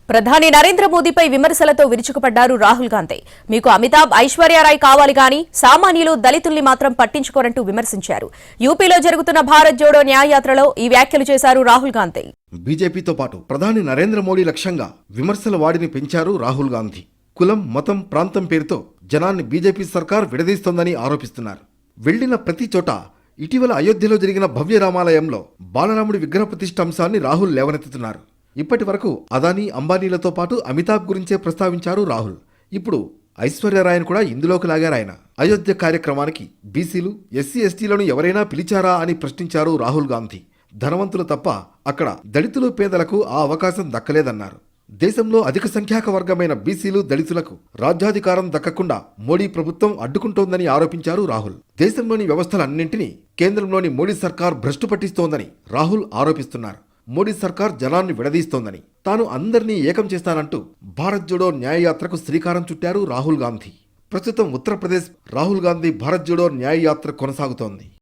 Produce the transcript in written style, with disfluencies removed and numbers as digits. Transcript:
ప్రధాని నరేంద్ర మోదీపై విమర్శలతో విరుచుకుపడ్డారు రాహుల్ గాంధీ. మీకు అమితాబ్, ఐశ్వర్యారాయ్ కావాలి గాని సామాన్యులు, దళితుల్ని మాత్రం పట్టించుకోరంటూ విమర్శించారు. యూపీలో జరుగుతున్న భారత్ జోడో న్యాయయాత్రలో ఈ వ్యాఖ్యలు చేశారు రాహుల్ గాంధీ. బీజేపీతో పాటు ప్రధాని నరేంద్ర మోడీ లక్ష్యంగా విమర్శల వాడిని పెంచారు రాహుల్ గాంధీ. కులం, మతం, ప్రాంతం పేరుతో జనాన్ని బీజేపీ సర్కార్ విడదీస్తోందని ఆరోపిస్తున్నారు. వెళ్లిన ప్రతి చోట ఇటీవల అయోధ్యలో జరిగిన భవ్య రామాలయంలో బాలరాముడి విగ్రహ ప్రతిష్ఠ అంశాన్ని రాహుల్ లేవనెత్తుతున్నారు. ఇప్పటి వరకు అదానీ, అంబానీలతో పాటు అమితాబ్ గురించే ప్రస్తావించారు రాహుల్. ఇప్పుడు ఐశ్వర్యరాయన్ కూడా ఇందులోకి లాగారాయన. అయోధ్య కార్యక్రమానికి బీసీలు, ఎస్సీ, ఎస్టీలను ఎవరైనా పిలిచారా అని ప్రశ్నించారు రాహుల్ గాంధీ. ధనవంతులు తప్ప అక్కడ దళితులు, పేదలకు ఆ అవకాశం దక్కలేదన్నారు. దేశంలో అధిక సంఖ్యాక వర్గమైన బీసీలు, దళితులకు రాజ్యాధికారం దక్కకుండా మోడీ ప్రభుత్వం అడ్డుకుంటోందని ఆరోపించారు రాహుల్. దేశంలోని వ్యవస్థలన్నింటినీ కేంద్రంలోని మోడీ సర్కార్ భ్రష్టు పట్టిస్తోందని రాహుల్ ఆరోపిస్తున్నారు. మోడీ సర్కార్ జనాన్ని విడదీస్తోందని, తాను అందరినీ ఏకం చేస్తానంటూ భారత్ జోడో న్యాయయాత్రకు శ్రీకారం చుట్టారు రాహుల్ గాంధీ. ప్రస్తుతం ఉత్తరప్రదేశ్ రాహుల్ గాంధీ భారత్ జోడో న్యాయయాత్ర కొనసాగుతోంది.